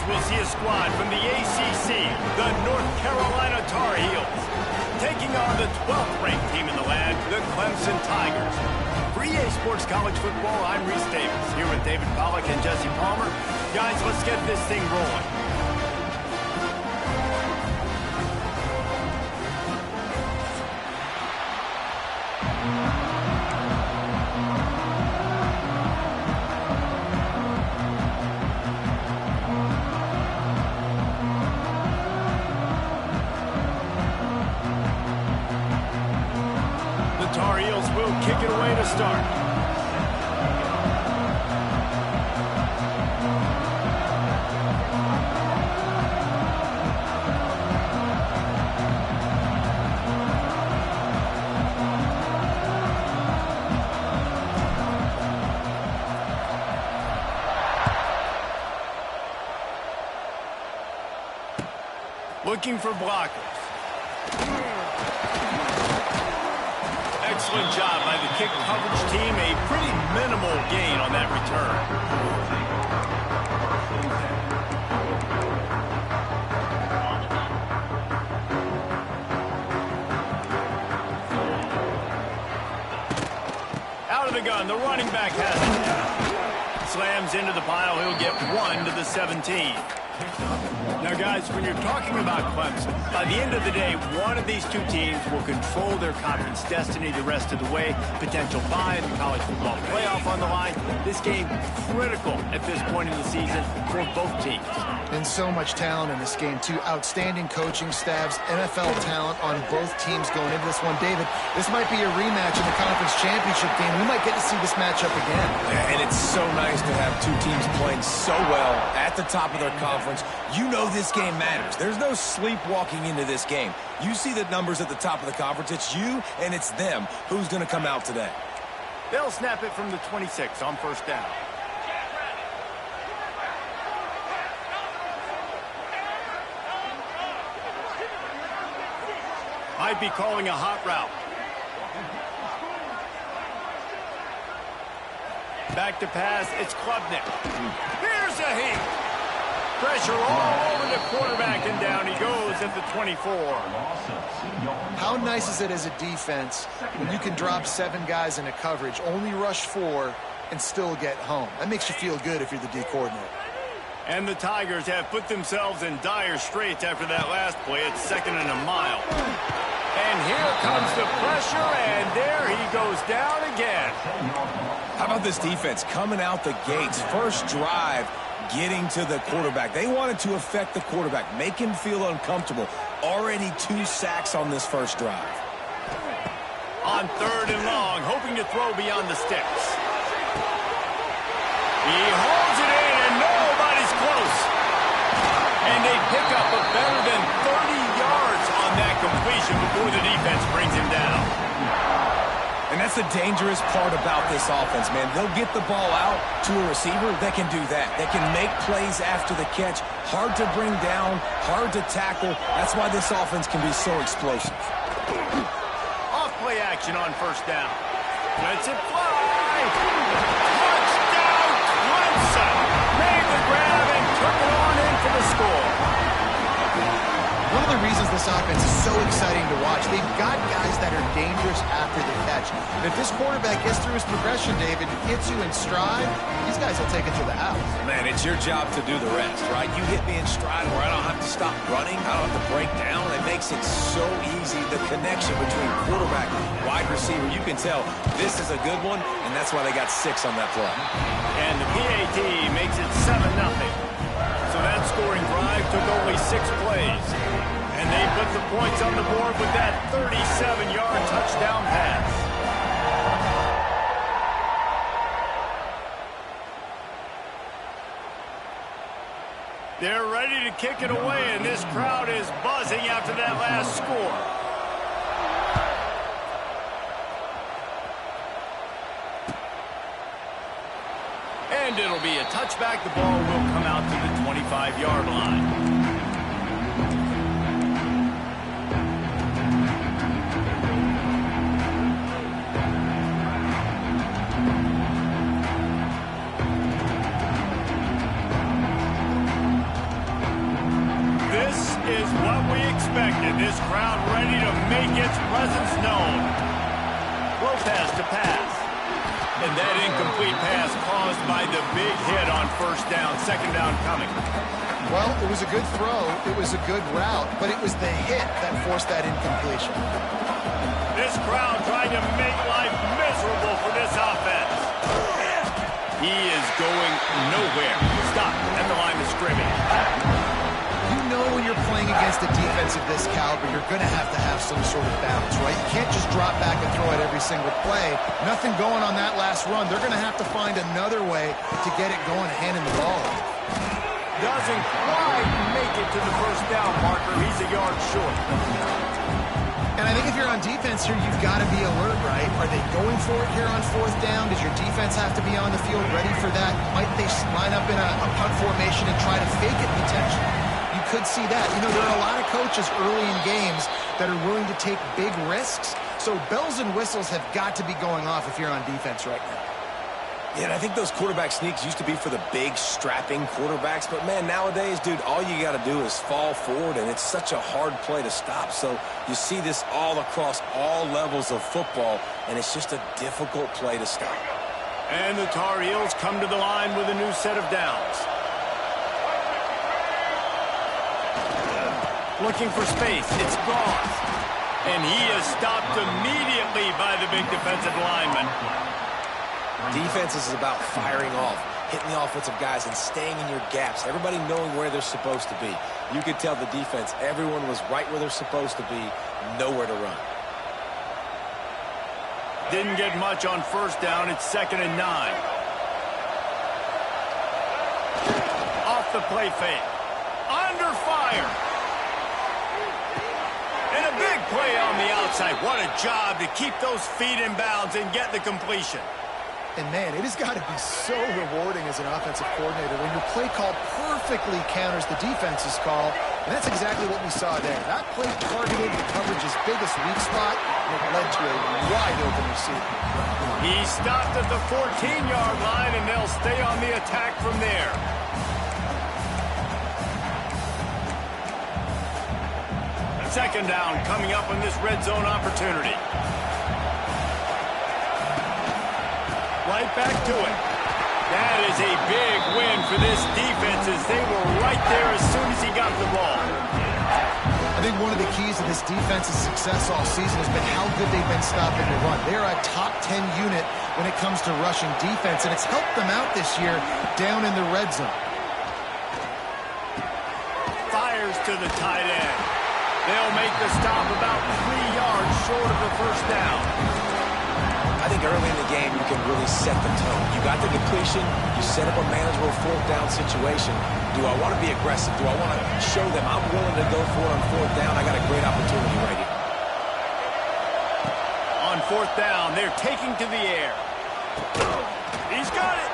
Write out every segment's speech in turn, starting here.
we'll see a squad from the ACC, the North Carolina Tar Heels, taking on the 12th-ranked team in the land, the Clemson Tigers. For EA Sports College Football, I'm Reese Davis, here with David Pollack and Jesse Palmer. Guys, let's get this thing rolling. Tar Heels will kick it away to start. Looking for blockers. Excellent job by the kick coverage team. A pretty minimal gain on that return. Out of the gun, the running back has it. Slams into the pile. He'll get 1 to the 17. Now, guys, when you're talking about Clemson, by the end of the day, one of these two teams will control their conference destiny the rest of the way. Potential bye in the college football playoff on the line. This game critical at this point in the season for both teams. And so much talent in this game, too. Outstanding coaching staffs, NFL talent on both teams going into this one. David, this might be a rematch in the conference championship game. We might get to see this matchup again. Yeah, and it's so nice to have two teams playing so well at the top of their conference. You know this game matters. There's no sleepwalking into this game. You see the numbers at the top of the conference. It's you and it's them. Who's going to come out today? They'll snap it from the 26 on first down. Might be calling a hot route. Back to pass, it's Klubnik. Here's a heat. Pressure all over the quarterback, and down he goes at the 24. How nice is it as a defense when you can drop 7 guys into coverage, only rush 4, and still get home? That makes you feel good if you're the D coordinator. And the Tigers have put themselves in dire straits after that last play. It's 2nd and a mile. And here comes the pressure, and there he goes down again. How about this defense coming out the gates? First drive, getting to the quarterback. They wanted to affect the quarterback, make him feel uncomfortable. Already 2 sacks on this first drive. On 3rd and long, hoping to throw beyond the sticks. He holds it in, and nobody's close. And they pick up a better than 30 yards on that completion before the defense brings him down. And that's the dangerous part about this offense, man. They'll get the ball out to a receiver. They can do that. They can make plays after the catch. Hard to bring down, hard to tackle. That's why this offense can be so explosive. Off play action on first down. Lets it fly. Touchdown, Clemson. Made the grab and took it on in for the score. One of the reasons this offense is so exciting to watch, they've got guys that are dangerous after the catch. And if this quarterback gets through his progression, David, hits you in stride, these guys will take it to the house. Man, it's your job to do the rest, right? You hit me in stride where I don't have to stop running, I don't have to break down. It makes it so easy, the connection between quarterback and wide receiver. You can tell this is a good one, and that's why they got 6 on that play. And the PAT makes it 7-0. So that scoring drive took only 6 plays. And they put the points on the board with that 37-yard touchdown pass. They're ready to kick it away, and this crowd is buzzing after that last score. And it'll be a touchback. The ball will come out to the 25-yard line. is what we expected. This crowd ready to make its presence known. Lopez to pass. And that incomplete pass caused by the big hit on first down. Second down coming. Well, it was a good throw. It was a good route, but it was the hit that forced that incompletion. This crowd trying to make life miserable for this offense. He is going nowhere. Stop at the line of scrimmage. You know when you're playing against a defense of this caliber, you're going to have some sort of balance, right? You can't just drop back and throw it every single play. Nothing going on that last run. They're going to have to find another way to get it going and handing the ball off. Doesn't quite make it to the first down marker. He's a yard short. And I think if you're on defense here, you've got to be alert, right? Are they going for it here on fourth down? Does your defense have to be on the field ready for that? Might they line up in a punt formation and try to fake it potentially? You could see that. You know, there are a lot of coaches early in games that are willing to take big risks. So bells and whistles have got to be going off if you're on defense right now. Yeah, and I think those quarterback sneaks used to be for the big, strapping quarterbacks. But, man, nowadays, dude, all you got to do is fall forward, and it's such a hard play to stop. So you see this all across all levels of football, and it's just a difficult play to stop. And the Tar Heels come to the line with a new set of downs. Looking for space. It's gone. And he is stopped immediately by the big defensive lineman. Defense is about firing off, hitting the offensive guys, and staying in your gaps. Everybody knowing where they're supposed to be. You could tell the defense, everyone was right where they're supposed to be, nowhere to run. Didn't get much on first down. It's 2nd and 9. Off the play fake. Under fire. And a big play on the outside. What a job to keep those feet in bounds and get the completion. And, man, it has got to be so rewarding as an offensive coordinator when your play call perfectly counters the defense's call. And that's exactly what we saw there. That play targeted the coverage's biggest weak spot, and it led to a wide-open receiver. He stopped at the 14-yard line, and they'll stay on the attack from there. Second down coming up on this red zone opportunity. Right back to it. That is a big win for this defense as they were right there as soon as he got the ball. I think one of the keys to this defense's success all season has been how good they've been stopping the run. They're a top 10 unit when it comes to rushing defense, and it's helped them out this year down in the red zone. Fires to the tight end. They'll make the stop about 3 yards short of the first down. I think early in the game, you can really set the tone. You got the completion. You set up a manageable fourth down situation. Do I want to be aggressive? Do I want to show them I'm willing to go for it on fourth down? I got a great opportunity right here. On fourth down, they're taking to the air. He's got it.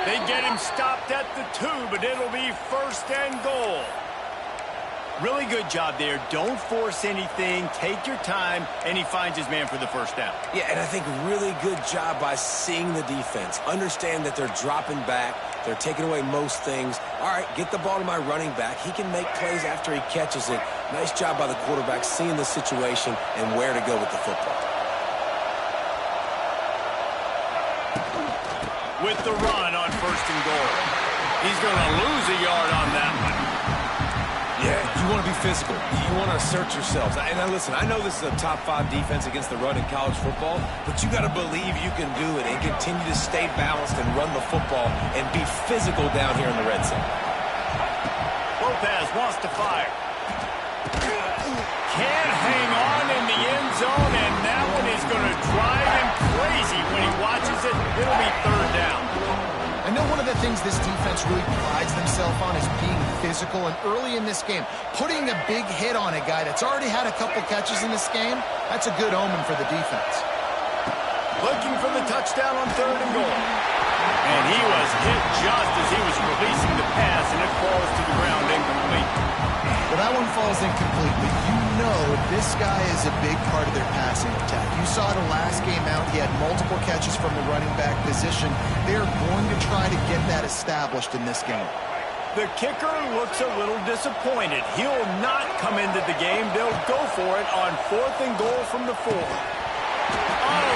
They get him stopped at the 2, but it'll be 1st and goal. Really good job there. Don't force anything. Take your time, and he finds his man for the first down. Yeah, and I think really good job by seeing the defense. Understand that they're dropping back. They're taking away most things. All right, get the ball to my running back. He can make plays after he catches it. Nice job by the quarterback seeing the situation and where to go with the football. With the run on 1st and goal. He's going to lose a yard on that one. Yeah, you want to be physical. You want to assert yourselves. And now listen, I know this is a top 5 defense against the run in college football, but you got to believe you can do it and continue to stay balanced and run the football and be physical down here in the red zone. Lopez wants to fire. Can't hang on in the end zone, and that one is going to drive him crazy when he watches it. It'll be 3rd down. I know one of the things this defense really prides themselves on is being physical, and early in this game, putting a big hit on a guy that's already had a couple catches in this game, that's a good omen for the defense. Looking for the touchdown on 3rd and goal. And he was hit just as he was releasing the pass, and it falls to the ground incomplete. Well, that one falls incomplete, but you know this guy is a big part of their passing attack. You saw the last game out. He had multiple catches from the running back position. They're going to try to get that established in this game. The kicker looks a little disappointed. He'll not come into the game. They'll go for it on 4th and goal from the 4. Oh,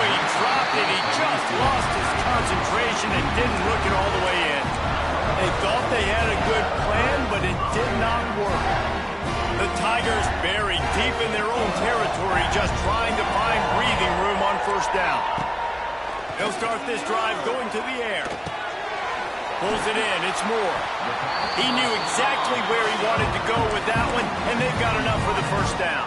he dropped it. He just lost his concentration and didn't look it all the way in. They thought they had a good plan, but it did not work. The Tigers buried deep in their own territory, just trying to find breathing room on 1st down. They'll start this drive going to the air. Pulls it in. It's Moore. He knew exactly where he wanted to go with that one, and they've got enough for the 1st down.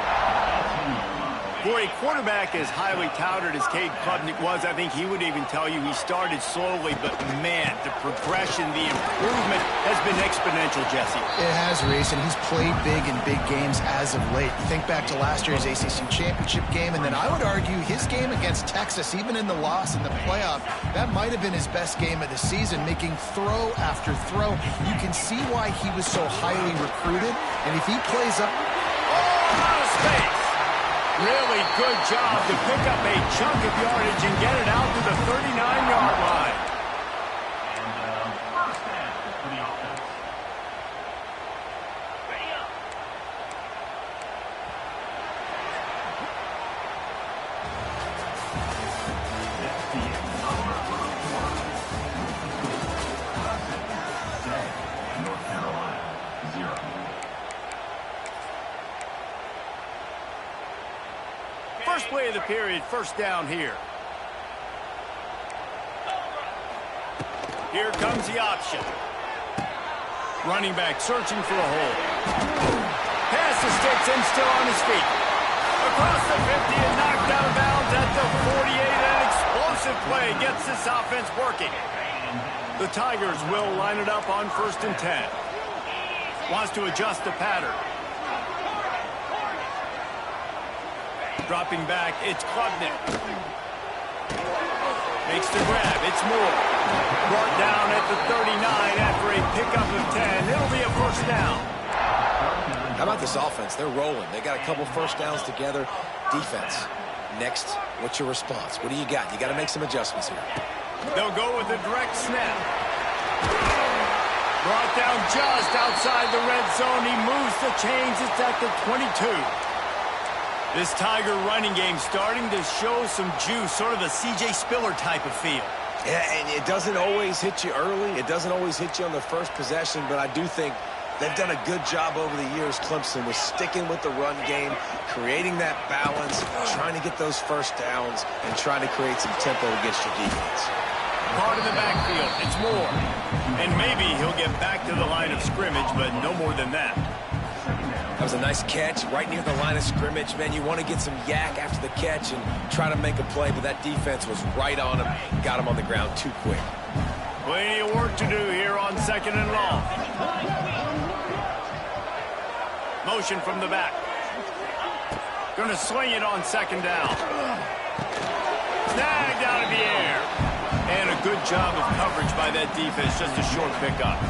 For a quarterback as highly touted as Cade Klubnik was, I think he would even tell you he started slowly, but man, the progression, the improvement has been exponential, Jesse. It has, Reese, and he's played big in big games as of late. Think back to last year's ACC championship game, and then I would argue his game against Texas, even in the loss in the playoff, that might have been his best game of the season, making throw after throw. You can see why he was so highly recruited, and if he plays up... Oh, out of space! Really good job to pick up a chunk of yardage and get it out to the 39-yard line. First play of the period, 1st down here. Here comes the option. Running back searching for a hole. Pass the sticks and still on his feet. Across the 50 and knocked out of bounds at the 48. An explosive play gets this offense working. The Tigers will line it up on 1st and 10. Wants to adjust the pattern. Dropping back, it's Klubnik. Makes the grab, it's Moore. Brought down at the 39 after a pickup of 10. It'll be a 1st down. How about this offense? They're rolling. They got a couple 1st downs together. Defense. Next, what's your response? What do you got? You got to make some adjustments here. They'll go with a direct snap. Brought down just outside the red zone. He moves the chains. It's at the 22. This Tiger running game starting to show some juice, sort of a C.J. Spiller type of feel. Yeah, and it doesn't always hit you early. It doesn't always hit you on the first possession, but I do think they've done a good job over the years, Clemson, with sticking with the run game, creating that balance, trying to get those 1st downs, and trying to create some tempo against your defense. Caught in the backfield, it's Moore. And maybe he'll get back to the line of scrimmage, but no more than that. That was a nice catch right near the line of scrimmage. Man, you want to get some yak after the catch and try to make a play, but that defense was right on him. Got him on the ground too quick. Plenty of work to do here on 2nd and long. Motion from the back. Going to swing it on 2nd down. Snagged out of the air. And a good job of coverage by that defense. Just a short pickup.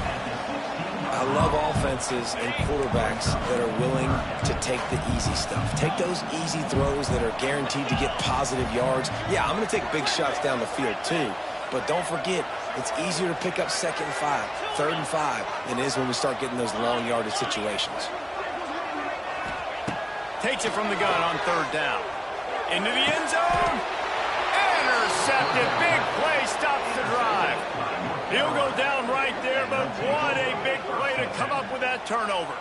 I love offenses and quarterbacks that are willing to take the easy stuff. Take those easy throws that are guaranteed to get positive yards. Yeah, I'm going to take big shots down the field too, but don't forget, it's easier to pick up 2nd and 5, 3rd and 5 than it is when we start getting those long yardage situations. Takes it from the gun on 3rd down. Into the end zone. Intercepted. Big play stops the drive. He'll go down right there, but what a big play to come up with that turnover.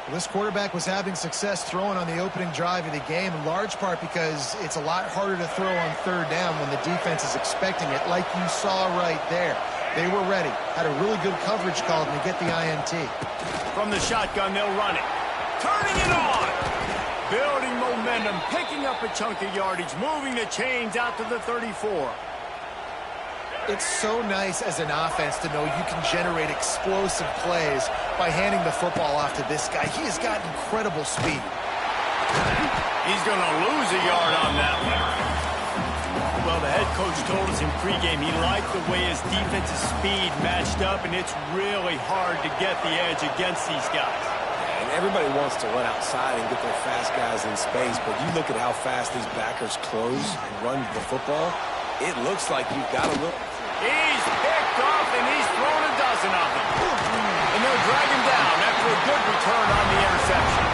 Well, this quarterback was having success throwing on the opening drive of the game, in large part because it's a lot harder to throw on 3rd down when the defense is expecting it, like you saw right there. They were ready. Had a really good coverage call to get the INT. From the shotgun, they'll run it. Turning it on. Building momentum, picking up a chunk of yardage, moving the chains out to the 34. It's so nice as an offense to know you can generate explosive plays by handing the football off to this guy. He has got incredible speed. He's going to lose a yard on that one. Well, the head coach told us in pregame he liked the way his defensive speed matched up, and it's really hard to get the edge against these guys. And everybody wants to run outside and get their fast guys in space, but you look at how fast these backers close and run the football, it looks like you've got a little... He's picked off, and he's thrown a dozen of them. And they'll drag him down after a good return on the interception.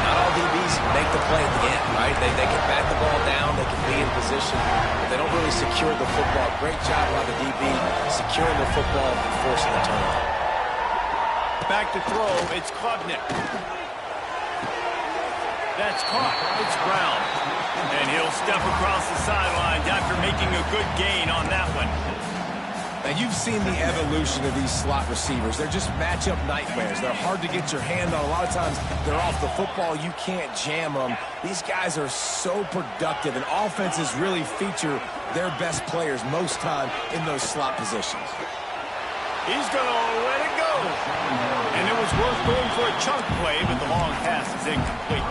Not all DBs make the play at the end, right? They can bat the ball down, they can be in position, but they don't really secure the football. Great job by the DB securing the football and forcing the turnover. Back to throw, it's Klubnik. That's caught. It's Brown. And he'll step across the sidelines after making a good gain on that one. Now, you've seen the evolution of these slot receivers. They're just matchup nightmares. They're hard to get your hand on. A lot of times, they're off the football. You can't jam them. These guys are so productive, and offenses really feature their best players most time in those slot positions. He's going to let it go. And it was worth going for a chunk play, but the long pass is incomplete.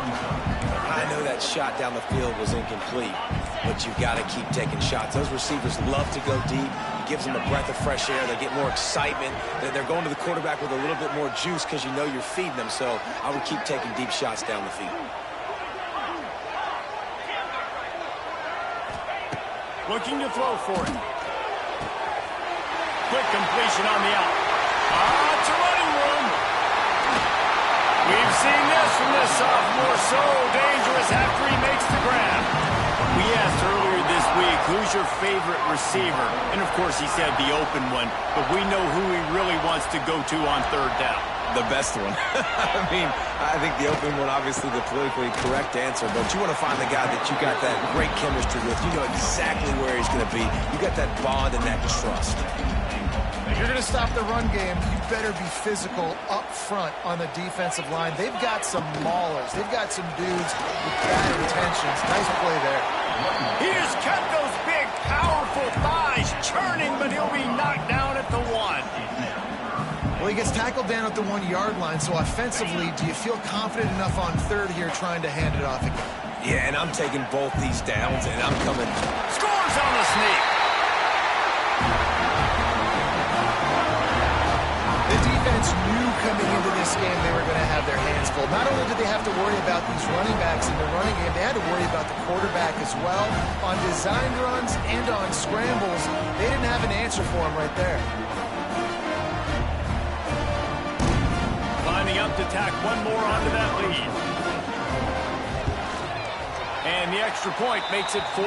I know that shot down the field was incomplete, but you've got to keep taking shots. Those receivers love to go deep. It gives them a breath of fresh air. They get more excitement. They're going to the quarterback with a little bit more juice because you know you're feeding them. So I would keep taking deep shots down the field. Looking to throw for it. Quick completion on the out. It's a running room. We've seen this from this sophomore. So dangerous after he makes the grab. We asked earlier this week, who's your favorite receiver? And, of course, he said the open one. But we know who he really wants to go to on third down. The best one. I mean, I think the open one, obviously the politically correct answer, but you want to find the guy that you got that great chemistry with. You know exactly where he's going to be. You got that bond and that trust. If you're going to stop the run game, you better be physical up front on the defensive line. They've got some maulers. They've got some dudes with bad intentions. Nice play there. He has kept those big, powerful thighs churning, but he'll be knocked down at the one. Well, he gets tackled down at the 1-yard line, so offensively, do you feel confident enough on third here trying to hand it off again? Yeah, and I'm taking both these downs, and I'm coming. Scores on the sneak. The defense knew coming into this game they were going to have their hands full. Not only did they have to worry about these running backs in the running game, they had to worry about the quarterback as well. On designed runs and on scrambles, they didn't have an answer for him right there. Lining up to tack one more onto that lead. And the extra point makes it 14-0.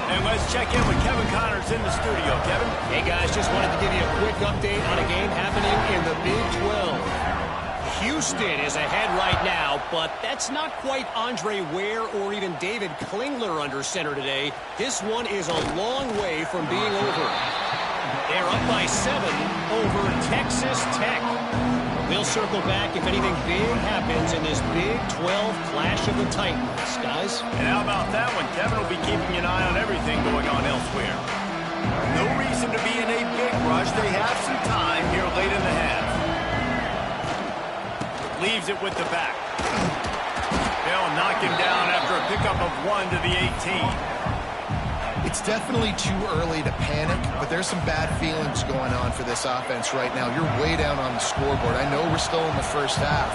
And let's check in with Kevin Connors in the studio. Kevin? Hey, guys, just wanted to give you a quick update on a game happening in the Big 12. Houston is ahead right now, but that's not quite Andre Ware or even David Klingler under center today. This one is a long way from being over. They're up by 7 over Texas Tech. We'll circle back if anything big happens in this Big 12 clash of the Titans, guys. And how about that one? Kevin will be keeping an eye on everything going on elsewhere. No reason to be in a big rush. They have some time here late in the half. Leaves it with the back. They'll knock him down after a pickup of 1 to the 18. It's definitely too early to panic, but there's some bad feelings going on for this offense right now. You're way down on the scoreboard. I know we're still in the first half,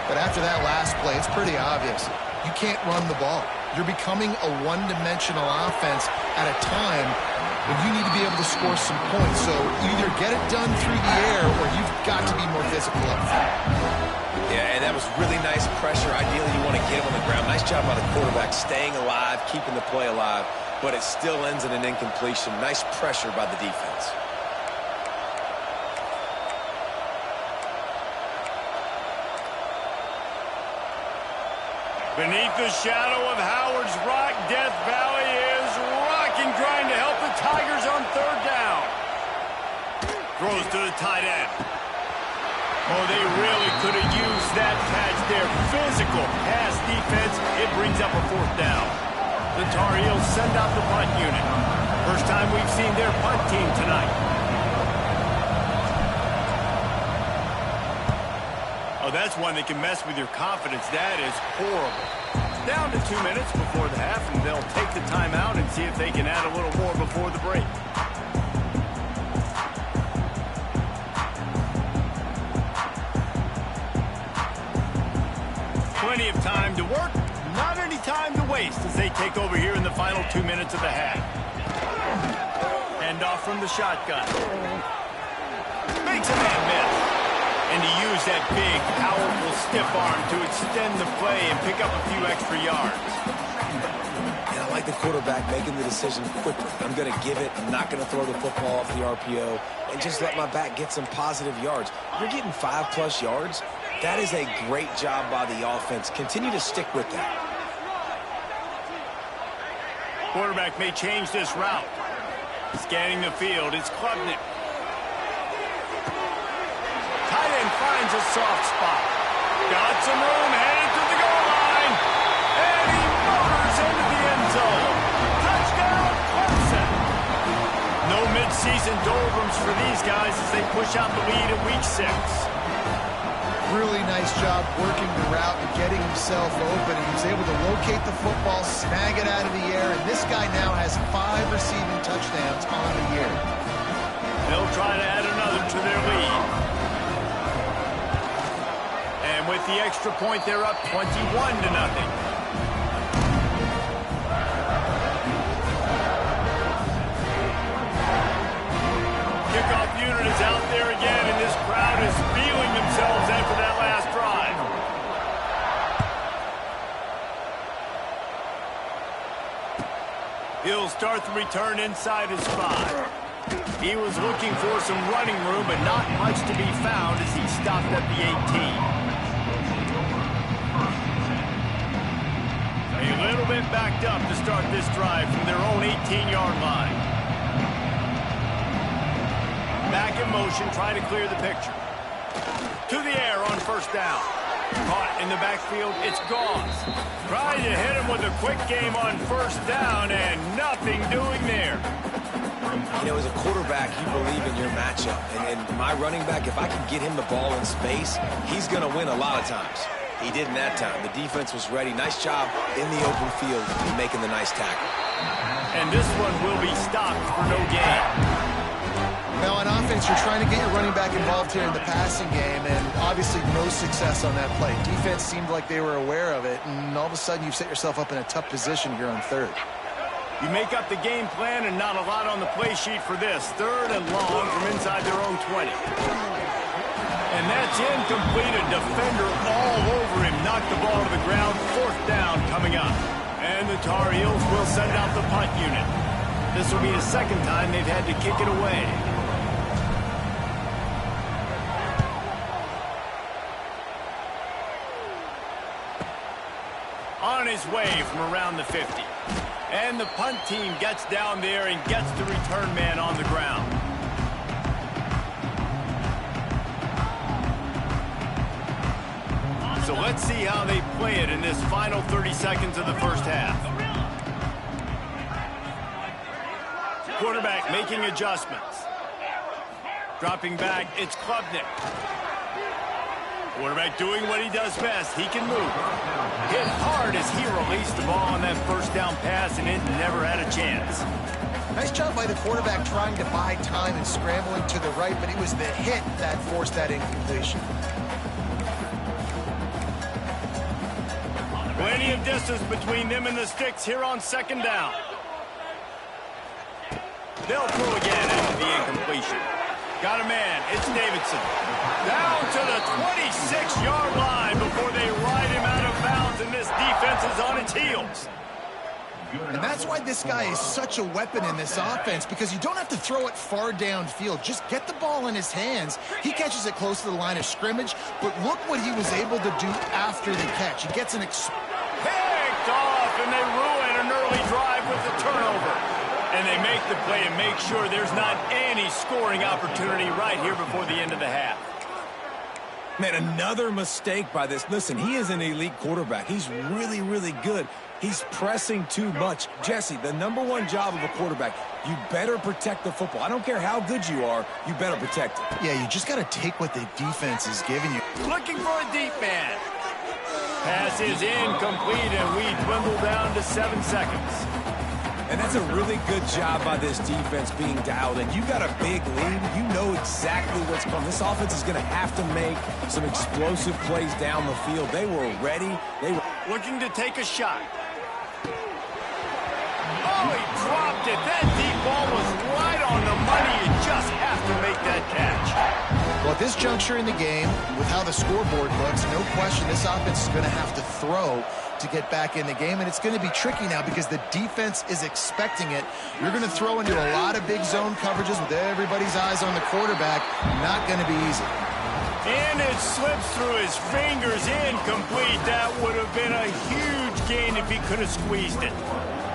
but after that last play, it's pretty obvious. You can't run the ball. You're becoming a one-dimensional offense at a time when you need to be able to score some points. So either get it done through the air or you've got to be more physical up front. Yeah, and that was really nice pressure. Ideally, you want to get him on the ground. Nice job by the quarterback staying alive, keeping the play alive. But it still ends in an incompletion. Nice pressure by the defense. Beneath the shadow of Howard's Rock, Death Valley is rocking, trying to help the Tigers on third down. Throws to the tight end. Oh, they really could have used that patch there. Physical pass defense. It brings up a fourth down. The Tar Heels send out the punt unit. First time we've seen their punt team tonight. Oh, that's one that can mess with your confidence. That is horrible. Down to 2 minutes before the half, and they'll take the timeout and see if they can add a little more before the break. Plenty of time to work. Not any time to waste as they take over here in the final 2 minutes of the half. Hand off from the shotgun. makes a man miss. And to use that big, powerful, stiff arm to extend the play and pick up a few extra yards. And I like the quarterback making the decision quickly. I'm going to give it. I'm not going to throw the football off the RPO and just let my back get some positive yards. You're getting 5+ yards. That is a great job by the offense. Continue to stick with that. Quarterback may change this route. Scanning the field, it's Clemson. Tight end finds a soft spot. Got some room, headed to the goal line. And he motors into the end zone. Touchdown, Clemson. No midseason doldrums for these guys as they push out the lead at week 6. Really nice job working the route and getting himself open. He was able to locate the football, snag it out of the air, and this guy now has 5 receiving touchdowns on the year. They'll try to add another to their lead. And with the extra point, they're up 21-0. Kickoff unit is out there again, and this crowd is feeling themselves after that last drive. He'll start the return inside his 5. He was looking for some running room, but not much to be found as he stopped at the 18. A little bit backed up to start this drive from their own 18-yard line. Back in motion, trying to clear the picture. To the air on first down. Caught in the backfield, it's Gauze. Trying to hit him with a quick game on first down, and nothing doing there. You know, as a quarterback, you believe in your matchup. And my running back, if I can get him the ball in space, he's going to win a lot of times. He did in that time. The defense was ready. Nice job in the open field and making the nice tackle. And this one will be stopped for no gain. Now, on offense, you're trying to get your running back involved here in the passing game, and obviously no success on that play. Defense seemed like they were aware of it, and all of a sudden you've set yourself up in a tough position here on 3rd. You make up the game plan and not a lot on the play sheet for this. 3rd and long from inside their own 20. And that's incomplete. A defender all over him. Knocked the ball to the ground. 4th down coming up. And the Tar Heels will send out the punt unit. This will be the 2nd time they've had to kick it away. On his way from around the 50. And the punt team gets down there and gets the return man on the ground. So let's see how they play it in this final 30 seconds of the first half. Quarterback making adjustments. Dropping back, it's Klubnik. Quarterback doing what he does best. He can move. Hit hard as he released the ball on that first down pass, and it never had a chance. Nice job by the quarterback trying to buy time and scrambling to the right, but it was the hit that forced that incompletion. Plenty of distance between them and the sticks here on 2nd down. They'll throw again after the incompletion. Got a man. It's Davidson. Down to the 26-yard line before they ride him out of bounds, and this defense is on its heels. And that's why this guy is such a weapon in this offense, because you don't have to throw it far downfield. Just get the ball in his hands. He catches it close to the line of scrimmage, but look what he was able to do after the catch. He gets an picked off, and they ruin an early drive with the turnover. And they make the play and make sure there's not any scoring opportunity right here before the end of the half. Man, another mistake by this. Listen, he is an elite quarterback. He's really, really good. He's pressing too much. Jesse, the #1 job of a quarterback, you better protect the football. I don't care how good you are, you better protect it. Yeah, you just got to take what the defense is giving you. Looking for a deep man. Pass is incomplete, and we dwindle down to 7 seconds. And that's a really good job by this defense being dialed in. You got a big lead. You know exactly what's coming. This offense is going to have to make some explosive plays down the field. They were ready. They were looking to take a shot. Oh, he dropped it. That deep ball was right on the money. You just have to make that catch. Well, at this juncture in the game, with how the scoreboard looks, no question this offense is going to have to throw to get back in the game, and it's going to be tricky now because the defense is expecting it. You're going to throw into a lot of big zone coverages with everybody's eyes on the quarterback. Not going to be easy. And it slips through his fingers, incomplete. That would have been a huge gain if he could have squeezed it.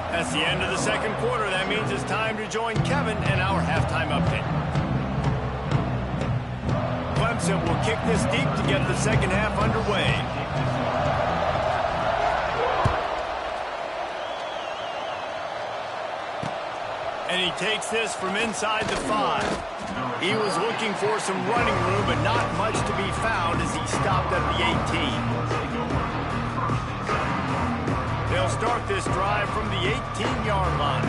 That's the end of the second quarter. That means it's time to join Kevin and our halftime update. Clemson will kick this deep to get the second half underway. And he takes this from inside the 5. He was looking for some running room, but not much to be found as he stopped at the 18. They'll start this drive from the 18-yard line.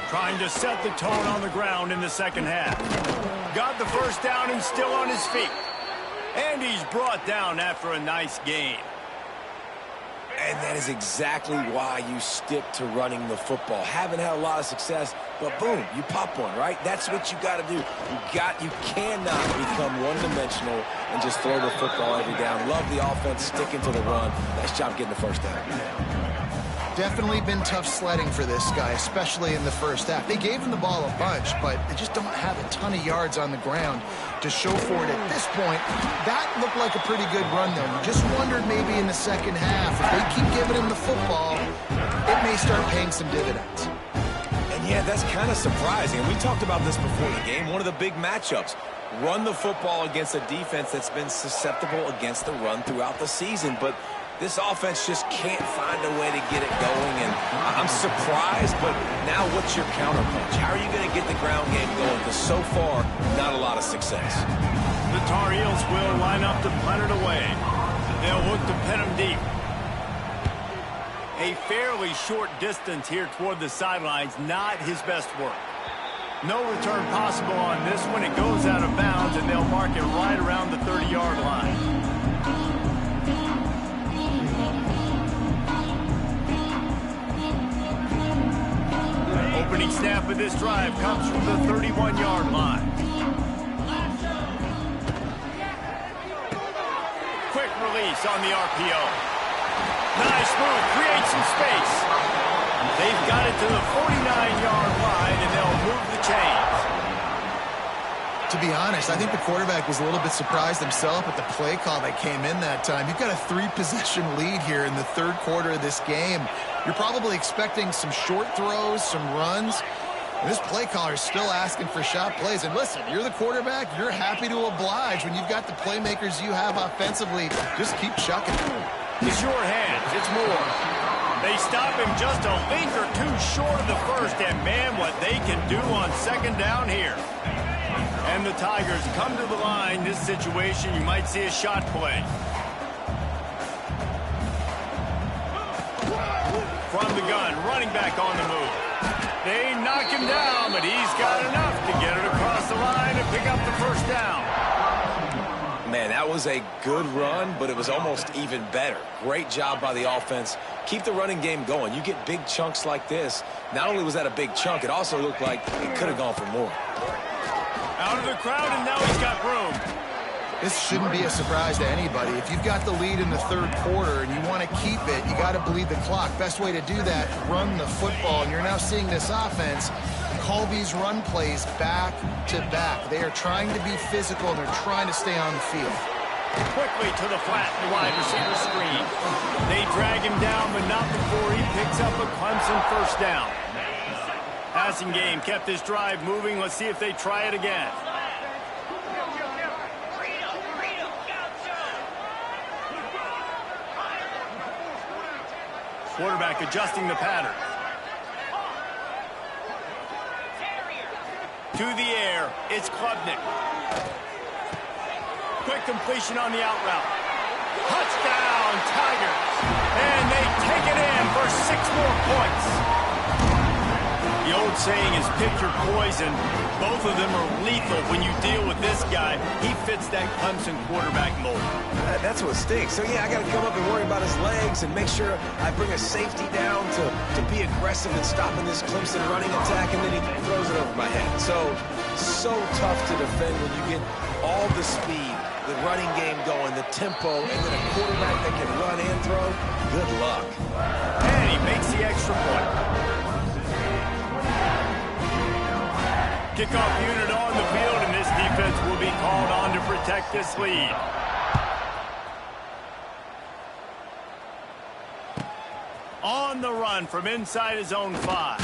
Trying to set the tone on the ground in the second half. Got the first down and still on his feet. And he's brought down after a nice gain. And that is exactly why you stick to running the football. Haven't had a lot of success, but boom, you pop one, right? That's what you got to do. You cannot become one-dimensional and just throw the football every down. Love the offense, sticking to the run. Nice job getting the first down. Definitely been tough sledding for this guy, especially in the first half. They gave him the ball a bunch, but they just don't have a ton of yards on the ground to show for it at this point. That looked like a pretty good run, though. You just wondered maybe in the second half, if they keep giving him the football, it may start paying some dividends. And yeah, that's kind of surprising. And we talked about this before the game. One of the big matchups. Run the football against a defense that's been susceptible against the run throughout the season. But this offense just can't find a way to get it going, and I'm surprised, but now what's your counterpunch? How are you going to get the ground game going? Because so far, not a lot of success. The Tar Heels will line up to punt it away. They'll look to pin him deep. A fairly short distance here toward the sidelines, not his best work. No return possible on this one. It goes out of bounds, and they'll mark it right around the 30-yard line. Opening snap of this drive comes from the 31-yard line. Quick release on the RPO. Nice move, creates some space. They've got it to the 49-yard line, and they'll move the chains. To be honest, I think the quarterback was a little bit surprised himself at the play call that came in that time. You've got a 3-possession lead here in the third quarter of this game. You're probably expecting some short throws, some runs. And this play caller is still asking for shot plays. And listen, you're the quarterback. You're happy to oblige when you've got the playmakers you have offensively. Just keep chucking. It's your hands. It's more. They stop him just a link or two short of the first. And, man, what they can do on second down here. And the Tigers come to the line. This situation, you might see a shot play. From the gun, running back on the move. They knock him down, but he's got enough to get it across the line and pick up the first down. Man, that was a good run, but it was almost even better. Great job by the offense. Keep the running game going. You get big chunks like this. Not only was that a big chunk, it also looked like it could have gone for more. Out of the crowd, and now he's got room. This shouldn't be a surprise to anybody. If you've got the lead in the third quarter and you want to keep it, you got to bleed the clock. Best way to do that, run the football. And you're now seeing this offense call these run plays back to back. They are trying to be physical, and they're trying to stay on the field. Quickly to the flat, the wide receiver screen. They drag him down, but not before he picks up a Clemson first down. Passing game kept this drive moving. Let's see if they try it again. Quarterback adjusting the pattern. To the air, it's Klubnik. Quick completion on the out route. Touchdown, Tigers. And they take it in for 6 more points. The old saying is pick your poison. Both of them are lethal when you deal with this guy. He fits that Clemson quarterback mold. That's what stinks. So, yeah, I got to come up and worry about his legs and make sure I bring a safety down to be aggressive in stopping this Clemson running attack, and then he throws it over my head. So tough to defend when you get all the speed, the running game going, the tempo, and then a quarterback that can run and throw. Good luck. And he makes the extra point. Kickoff unit on the field, and this defense will be called on to protect this lead. On the run from inside his own 5.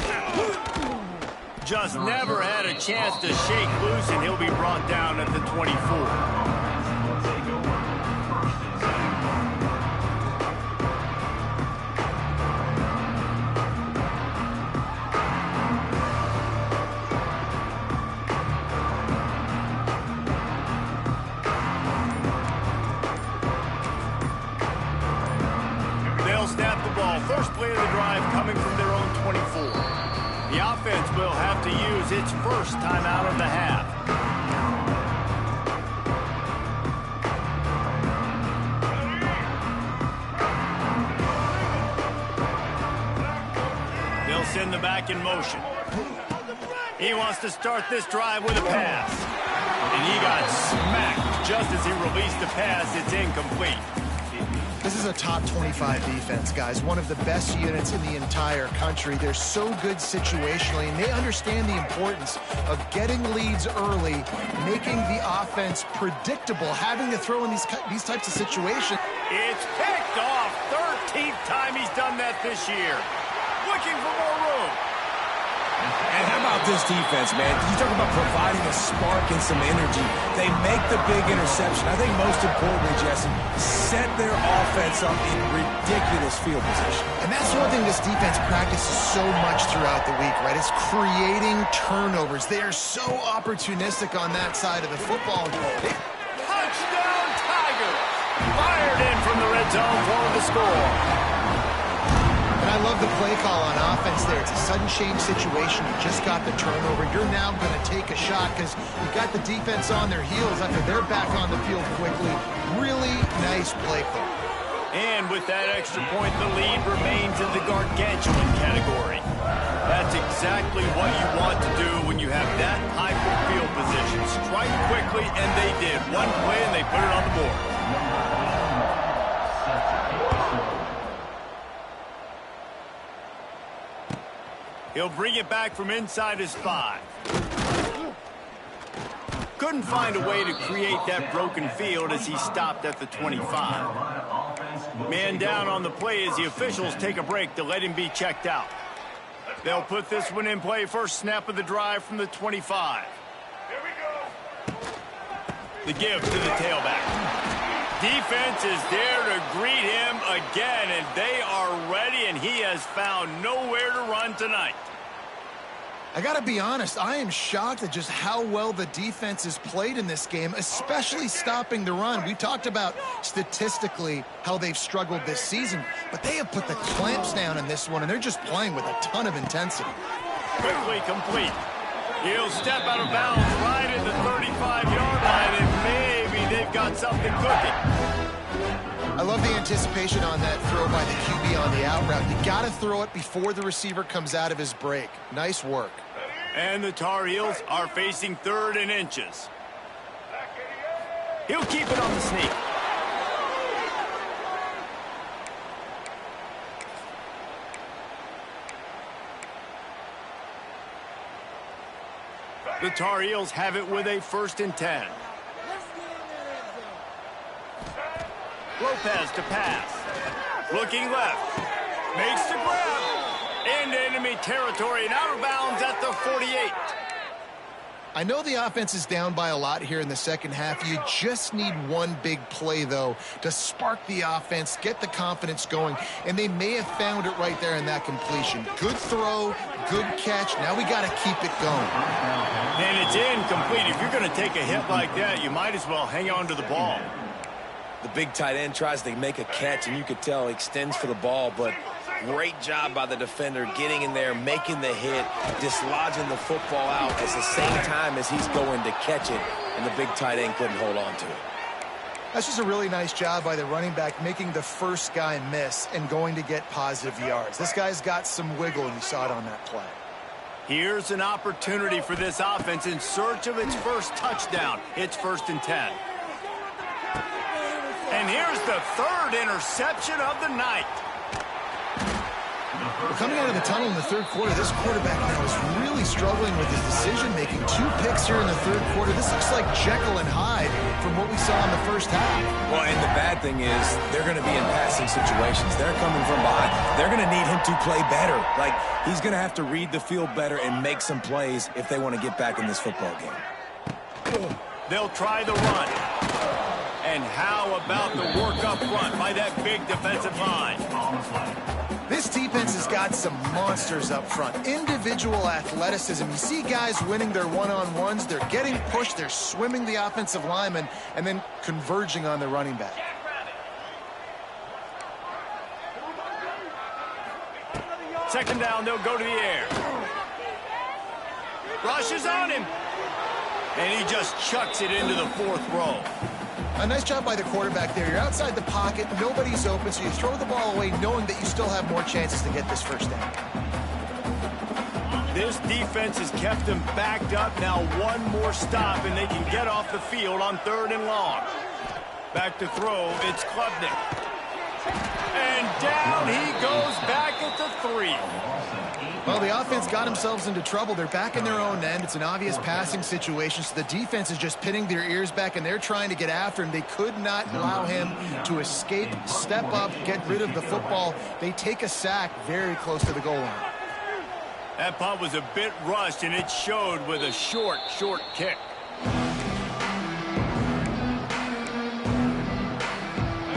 Just never had a chance to shake loose, and he'll be brought down at the 24. Snap the ball. First play of the drive coming from their own 24. The offense will have to use its first timeout of the half. They'll send the back in motion. He wants to start this drive with a pass. And he got smacked just as he released the pass. It's incomplete. This is a top 25 defense, guys. One of the best units in the entire country. They're so good situationally, and they understand the importance of getting leads early, making the offense predictable, having to throw in these types of situations. It's picked off. 13th time he's done that this year. Looking for more room. And how about this defense, man? You talk about providing a spark and some energy. They make the big interception. I think most importantly, Jesse, set their offense up in ridiculous field position. And that's one thing this defense practices so much throughout the week, right? It's creating turnovers. They are so opportunistic on that side of the football. Touchdown, Tigers! Fired in from the red zone for the score. And I love the play call on offense there. It's a sudden change situation. You just got the turnover. You're now going to take a shot because you got the defense on their heels after they're back on the field quickly. Really nice play call. And with that extra point, the lead remains in the gargantuan category. That's exactly what you want to do when you have that type of field position. Strike quickly, and they did. One play, and they put it on the board. He'll bring it back from inside his 5. Couldn't find a way to create that broken field as he stopped at the 25. Man down on the play as the officials take a break to let him be checked out. They'll put this one in play. First snap of the drive from the 25. The give to the tailback. Defense is there to greet him again, and they are ready, and he has found nowhere to run tonight. I got to be honest, I am shocked at just how well the defense has played in this game, especially stopping the run. We talked about statistically how they've struggled this season, but they have put the clamps down in this one, and they're just playing with a ton of intensity. Quickly complete. He'll step out of bounds right at the 35-yard line, and maybe they've got something cooking. I love the anticipation on that throw by the QB on the out route. You got to throw it before the receiver comes out of his break. Nice work. And the Tar Heels are facing 3rd and inches. He'll keep it on the sneak. The Tar Heels have it with a 1st and 10. Lopez to pass. Looking left. Makes the grab. Into enemy territory and out of bounds at the 48. I know the offense is down by a lot here in the second half. You just need one big play, though, to spark the offense, get the confidence going, and they may have found it right there in that completion. Good throw, good catch. Now we got to keep it going. And it's incomplete. If you're going to take a hit like that, you might as well hang on to the ball. The big tight end tries to make a catch, and you could tell he extends for the ball, but Great job by the defender getting in there, making the hit, dislodging the football out at the same time as he's going to catch it, and the big tight end couldn't hold on to it. That's just a really nice job by the running back, making the first guy miss and going to get positive yards. This guy's got some wiggle, and you saw it on that play. Here's an opportunity for this offense in search of its first touchdown. It's 1st and 10. And here's the 3rd interception of the night. Well, coming out of the tunnel in the 3rd quarter, this quarterback now is really struggling with his decision-making. 2 picks here in the 3rd quarter. This looks like Jekyll and Hyde from what we saw in the first half. Well, and the bad thing is they're going to be in passing situations. They're coming from behind. They're going to need him to play better. Like, he's going to have to read the field better and make some plays if they want to get back in this football game. They'll try the run. And how about the work up front by that big defensive line? This defense has got some monsters up front. Individual athleticism. You see guys winning their one-on-ones. They're getting pushed. They're swimming the offensive lineman and then converging on the running back. Second down, they'll go to the air. Rushes on him. And he just chucks it into the 4th row. A nice job by the quarterback there. You're outside the pocket. Nobody's open, so you throw the ball away knowing that you still have more chances to get this first down. This defense has kept them backed up. Now one more stop, and they can get off the field on 3rd and long. Back to throw. It's Klubnik. And down he goes back at the 3. Well, the offense got themselves into trouble. They're back in their own end. It's an obvious passing situation, so the defense is just pinning their ears back, and they're trying to get after him. They could not allow him to escape, step up, get rid of the football. They take a sack very close to the goal line. That punt was a bit rushed, and it showed with a short kick.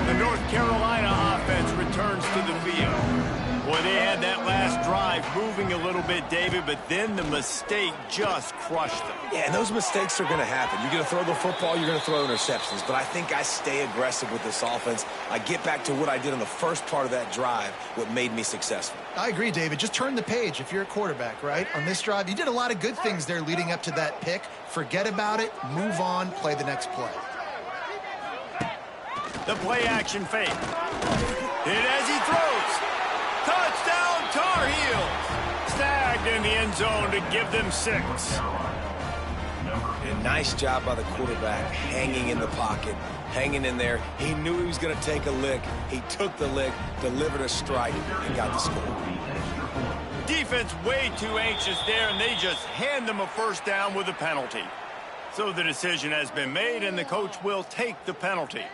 The North Carolina offense returns to the field. Boy, they had that last drive moving a little bit, David, but then the mistake just crushed them. Yeah, and those mistakes are going to happen. You're going to throw the football, you're going to throw interceptions. But I think I stay aggressive with this offense. I get back to what I did on the first part of that drive, what made me successful. I agree, David. Just turn the page if you're a quarterback, right? On this drive, you did a lot of good things there leading up to that pick. Forget about it, move on, play the next play. The play-action fake. Hit as he throws. Touchdown, Tar Heels. Snagged in the end zone to give them 6. A nice job by the quarterback, hanging in the pocket, hanging in there. He knew he was going to take a lick. He took the lick, delivered a strike, and got the score. Defense way too anxious there, and they just hand them a first down with a penalty. So the decision has been made, and the coach will take the penalty.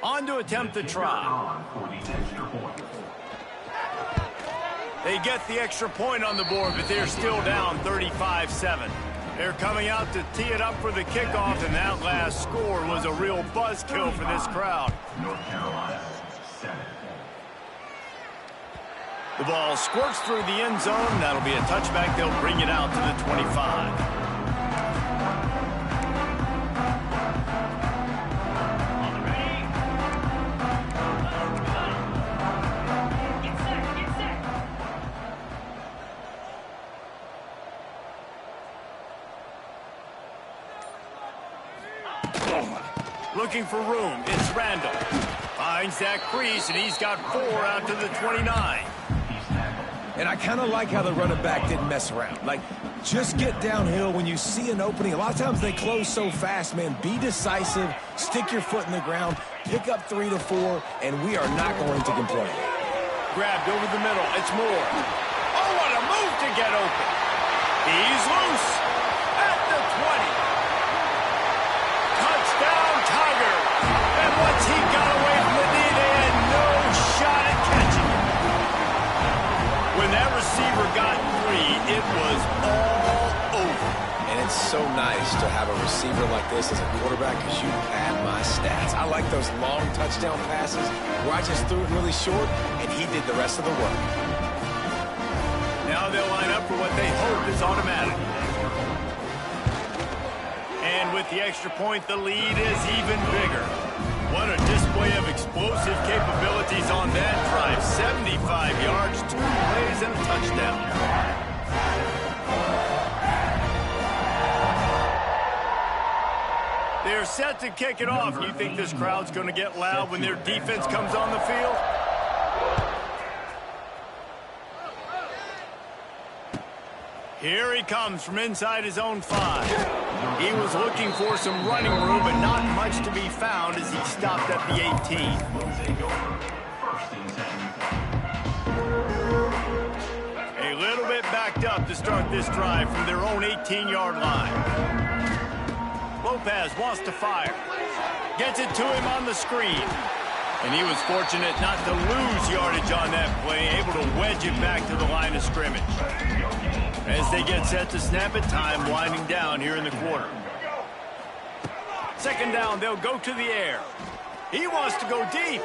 On to attempt the try. They get the extra point on the board, but they're still down 35-7. They're coming out to tee it up for the kickoff, and that last score was a real buzzkill for this crowd. The ball squirts through the end zone. That'll be a touchback. They'll bring it out to the 25. Looking for room, it's Randall. Finds that crease, and he's got 4 out to the 29. And I kind of like how the running back didn't mess around. Like, just get downhill when you see an opening. A lot of times they close so fast, man. Be decisive, stick your foot in the ground, pick up 3 to 4, and we are not going to complain. Grabbed over the middle, it's Moore. Oh, what a move to get open. He's loose at the 20. Touchdown, Tiger. And once he got away from the knee, they had no shot at catching him. When that receiver got 3, it was all over. And it's so nice to have a receiver like this as a quarterback because you pad my stats. I like those long touchdown passes where I just threw it really short and he did the rest of the work. Now they'll line up for what they hope is automatic. And with the extra point, the lead is even bigger. What a display of explosive capabilities on that drive. 75 yards, 2 plays, and a touchdown. They're set to kick it off. You think this crowd's going to get loud when their defense comes on the field? Here he comes from inside his own 5. He was looking for some running room, but not much to be found as he stopped at the 18. A little bit backed up to start this drive from their own 18-yard line. Lopez wants to fire. Gets it to him on the screen. And he was fortunate not to lose yardage on that play, able to wedge it back to the line of scrimmage. As they get set to snap it, time winding down here in the quarter. Second down, they'll go to the air. He wants to go deep.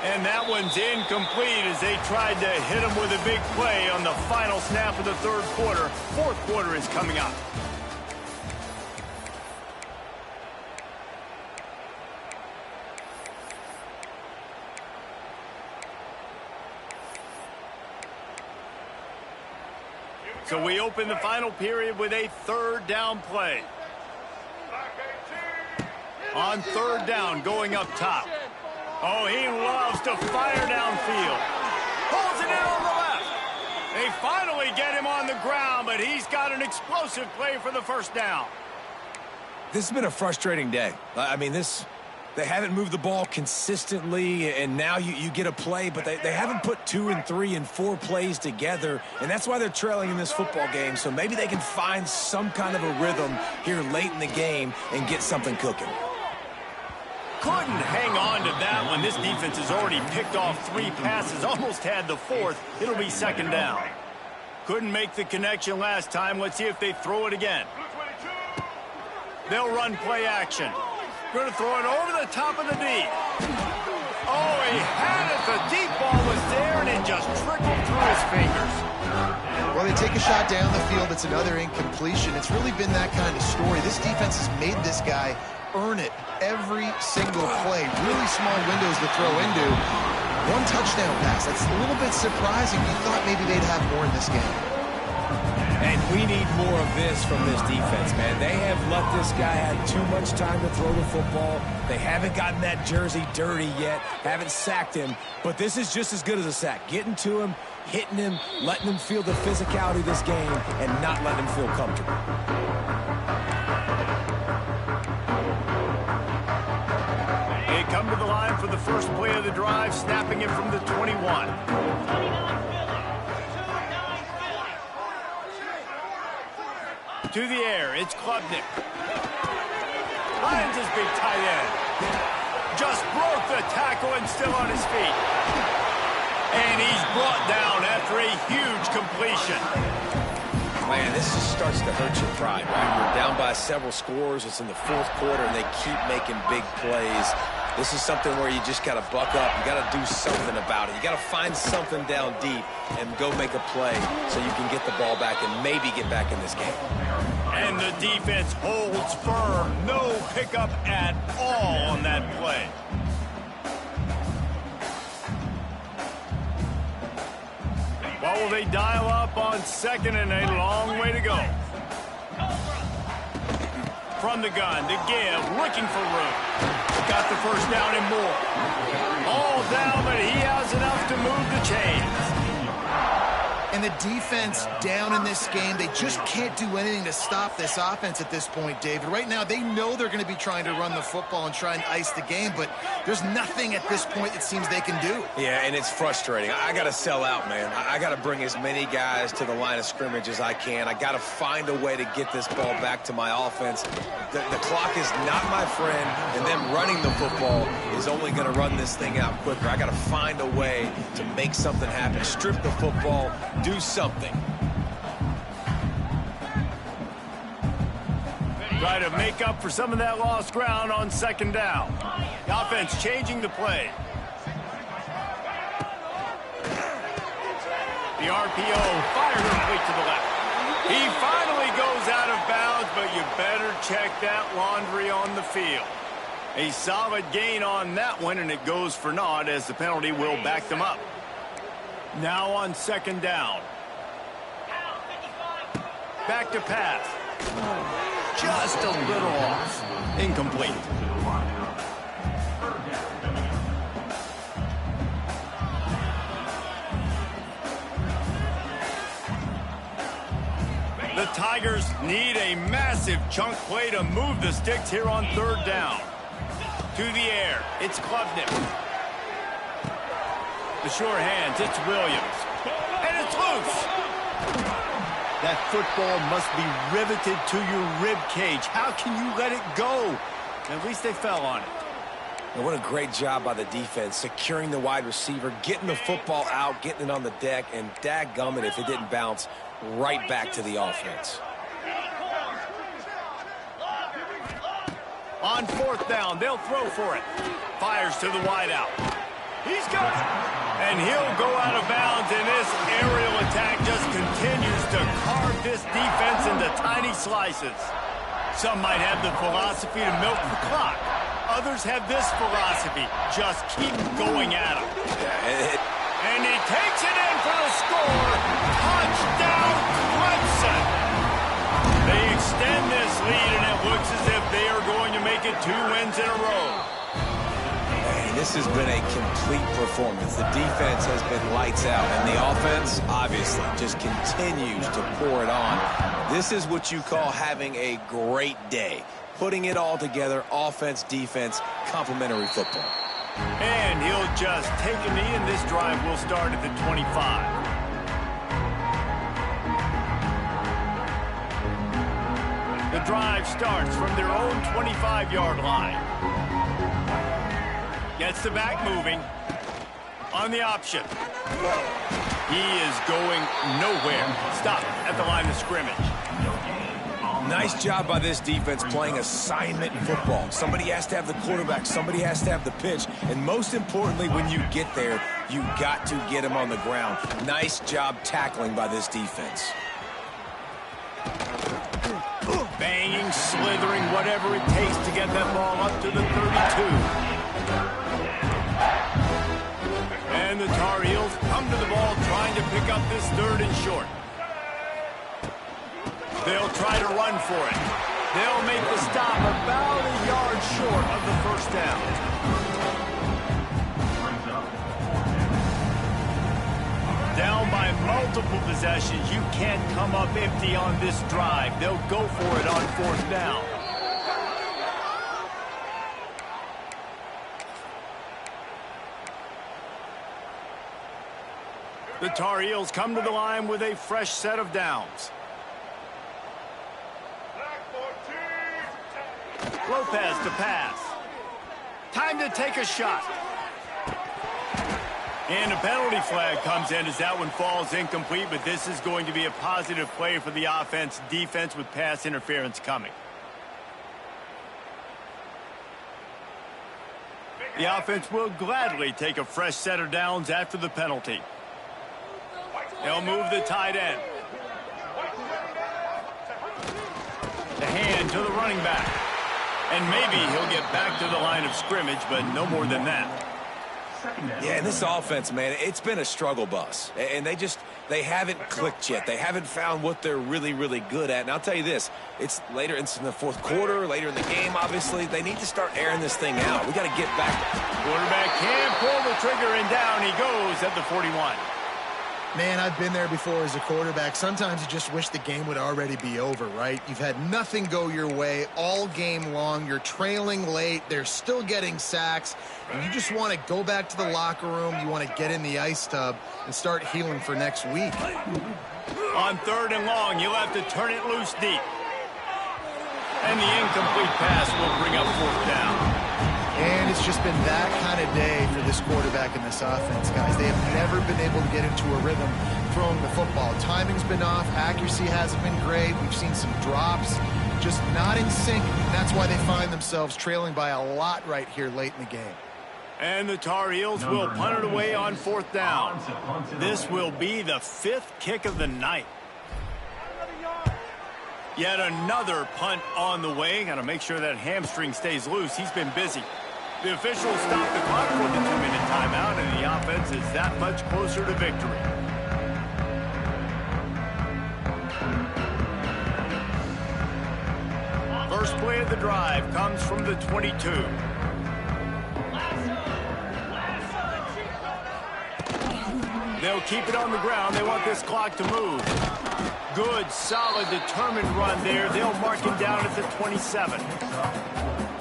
And that one's incomplete as they tried to hit him with a big play on the final snap of the third quarter. Fourth quarter is coming up. So we open the final period with a third down play. On third down, going up top. Oh, he loves to fire downfield. Pulls it in on the left. They finally get him on the ground, but he's got an explosive play for the first down. This has been a frustrating day. I mean, they haven't moved the ball consistently, and now you get a play, but they haven't put 2 and 3 and 4 plays together, and that's why they're trailing in this football game. So maybe they can find some kind of a rhythm here late in the game and get something cooking. Couldn't hang on to that one. This defense has already picked off 3 passes, almost had the 4th. It'll be second down. Couldn't make the connection last time. Let's see if they throw it again. They'll run play action. Going to throw it over the top of the D. Oh, he had it. The deep ball was there, and it just trickled through his fingers. Well, they take a shot down the field. It's another incompletion. It's really been that kind of story. This defense has made this guy earn it every single play. Really small windows to throw into. 1 touchdown pass. That's a little bit surprising. You thought maybe they'd have more in this game. And we need more of this from this defense, man. They have let this guy have too much time to throw the football. They haven't gotten that jersey dirty yet, haven't sacked him. But this is just as good as a sack. Getting to him, hitting him, letting him feel the physicality of this game, and not letting him feel comfortable. They come to the line for the first play of the drive, snapping it from the 21. To the air, it's Klubnik. Finds his big tight end. Just broke the tackle and still on his feet. And he's brought down after a huge completion. Man, this just starts to hurt your pride, right? You're down by several scores. It's in the 4th quarter, and they keep making big plays. This is something where you just got to buck up. You got to do something about it. You got to find something down deep and go make a play so you can get the ball back and maybe get back in this game. And the defense holds firm. No pickup at all on that play. What will they dial up on second and a long way to go? From the gun to give, looking for room. Got the first down and more. All down, but he has enough to move the chains. And the defense down in this game, they just can't do anything to stop this offense at this point, David. Right now, they know they're going to be trying to run the football and try and ice the game, but there's nothing at this point it seems they can do. Yeah, and it's frustrating. I got to sell out, man. I got to bring as many guys to the line of scrimmage as I can. I got to find a way to get this ball back to my offense. The clock is not my friend, and them running the football is only going to run this thing out quicker. I got to find a way to make something happen. Strip the football, do something. Try to make up for some of that lost ground on second down. The offense changing the play. The RPO fired complete to the left. He finally goes out of bounds, but you better check that laundry on the field. A solid gain on that one, and it goes for naught as the penalty will back them up. Now on second down. Back to pass. Just a little off. Incomplete. The Tigers need a massive chunk play to move the sticks here on third down. To the air, it's Klubnik. The sure hands, it's Williams. And it's loose. That football must be riveted to your rib cage. How can you let it go? At least they fell on it. And what a great job by the defense, securing the wide receiver, getting the football out, getting it on the deck, and dadgummit if it didn't bounce right back to the offense. On fourth down, they'll throw for it. Fires to the wideout. He's got it. And he'll go out of bounds, and this aerial attack just continues to carve this defense into tiny slices. Some might have the philosophy to milk the clock. Others have this philosophy. Just keep going at him. And he takes it in for the score. Touchdown, Clemson. They extend this lead, and it looks as if they are going to make it 2 wins in a row. And this has been a complete performance. The defense has been lights out, and the offense, obviously, just continues to pour it on. This is what you call having a great day. Putting it all together, offense, defense, complementary football. And he'll just take a knee, and this drive will start at the 25. The drive starts from their own 25-yard line. Gets the back moving. On the option. He is going nowhere. Stop at the line of scrimmage. Nice job by this defense playing assignment football. Somebody has to have the quarterback. Somebody has to have the pitch. And most importantly, when you get there, you got to get him on the ground. Nice job tackling by this defense. Banging, slithering, whatever it takes to get that ball up to the 32. And the Tar Heels come to the ball trying to pick up this third and short. They'll try to run for it. They'll make the stop about a yard short of the first down. Down by multiple possessions, you can't come up empty on this drive. They'll go for it on fourth down. The Tar Heels come to the line with a fresh set of downs. Lopez to pass. Time to take a shot. And a penalty flag comes in as that one falls incomplete, but this is going to be a positive play for the offense. Defense with pass interference coming. The offense will gladly take a fresh set of downs after the penalty. They'll move the tight end. The hand to the running back. And maybe he'll get back to the line of scrimmage, but no more than that. Yeah, and this offense, man, it's been a struggle bus. And they haven't clicked yet. They haven't found what they're really, really good at. And I'll tell you this, it's later in the fourth quarter, later in the game, obviously. They need to start airing this thing out. We got to get back. Quarterback can pull the trigger, and down he goes at the 41. Man, I've been there before as a quarterback. Sometimes you just wish the game would already be over, right? You've had nothing go your way all game long. You're trailing late. They're still getting sacks. And you just want to go back to the locker room. You want to get in the ice tub and start healing for next week. On third and long, you'll have to turn it loose deep. And the incomplete pass will bring up fourth down. And it's just been that kind of day for this quarterback and this offense, guys. They have never been able to get into a rhythm throwing the football. Timing's been off. Accuracy hasn't been great. We've seen some drops. Just not in sync. And that's why they find themselves trailing by a lot right here late in the game. And the Tar Heels will punt it away on fourth down. This will be the 5th kick of the night. Yet another punt on the way. Got to make sure that hamstring stays loose. He's been busy. The officials stopped the clock for the 2-minute timeout, and the offense is that much closer to victory. First play of the drive comes from the 22. They'll keep it on the ground. They want this clock to move. Good, solid, determined run there. They'll mark him down at the 27.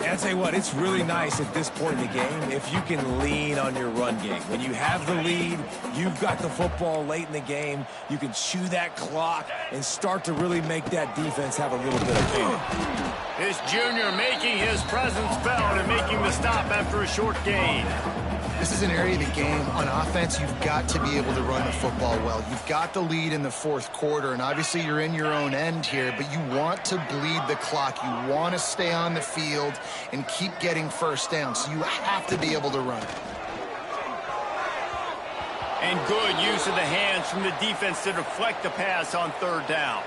And I tell you what, it's really nice at this point in the game if you can lean on your run game. When you have the lead, you've got the football late in the game, you can chew that clock and start to really make that defense have a little bit of pain. This junior making his presence felt and making the stop after a short gain. This is an area of the game on offense you've got to be able to run the football well. You've got the lead in the fourth quarter, and obviously you're in your own end here, but you want to bleed the clock. You want to stay on the field and keep getting first down, so you have to be able to run. And good use of the hands from the defense to deflect the pass on third down.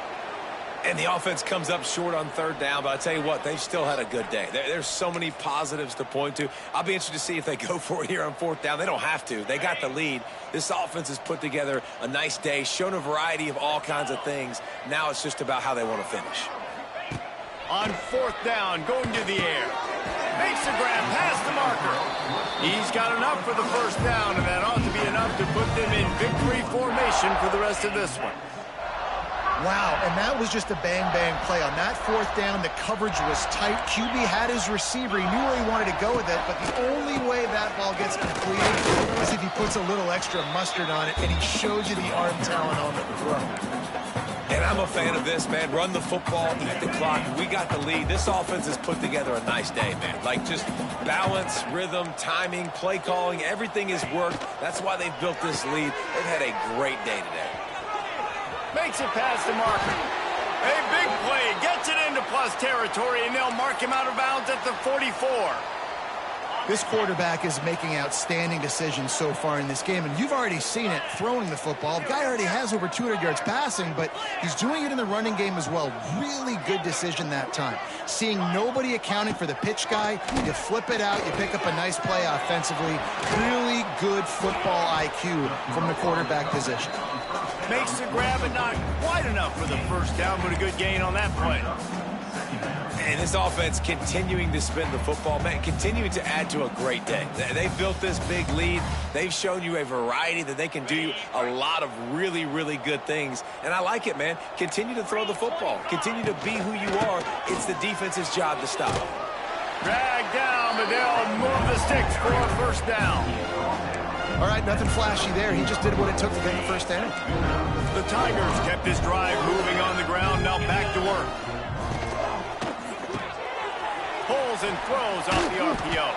And the offense comes up short on third down, but I tell you what, they've still had a good day. There's so many positives to point to. I'll be interested to see if they go for it here on fourth down. They don't have to. They got the lead. This offense has put together a nice day, shown a variety of all kinds of things. Now it's just about how they want to finish. On fourth down, going to the air. Makes the grab past the marker. He's got enough for the first down, and that ought to be enough to put them in victory formation for the rest of this one. Wow, and that was just a bang-bang play. On that fourth down, the coverage was tight. QB had his receiver. He knew where he wanted to go with it, but the only way that ball gets completed is if he puts a little extra mustard on it, and he shows you the arm talent on the throw. And I'm a fan of this, man. Run the football, eat the clock. We got the lead. This offense has put together a nice day, man. Like just balance, rhythm, timing, play calling, everything has worked. That's why they've built this lead. They've had a great day today. Makes it past the marker. A big play. Gets it into plus territory, and they'll mark him out of bounds at the 44. This quarterback is making outstanding decisions so far in this game, and you've already seen it throwing the football. The guy already has over 200 yards passing, but he's doing it in the running game as well. Really good decision that time. Seeing nobody accounting for the pitch guy, you flip it out, you pick up a nice play offensively. Really good football IQ from the quarterback position. Makes the grab, but not quite enough for the first down, but a good gain on that play. And this offense continuing to spin the football, man, continuing to add to a great day. They've built this big lead. They've shown you a variety that they can do a lot of really, really good things. And I like it, man. Continue to throw the football. Continue to be who you are. It's the defense's job to stop. Drag down, but they'll move the sticks for a first down. All right, nothing flashy there. He just did what it took to get the first down. The Tigers kept this drive moving on the ground, now back to work. Pulls and throws off the RPO.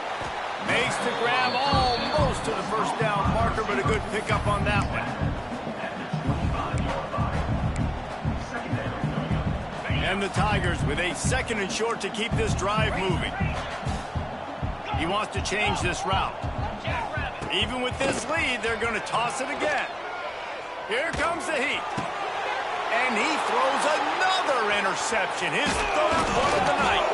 Makes the grab almost to the first down marker, but a good pickup on that one. And the Tigers with a second and short to keep this drive moving. He wants to change this route. Even with this lead, they're going to toss it again. Here comes the heat. And he throws another interception, his third one of the night.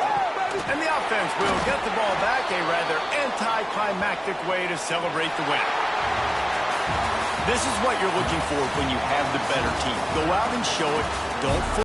And the offense will get the ball back, a rather anticlimactic way to celebrate the win. This is what you're looking for when you have the better team. Go out and show it. Don't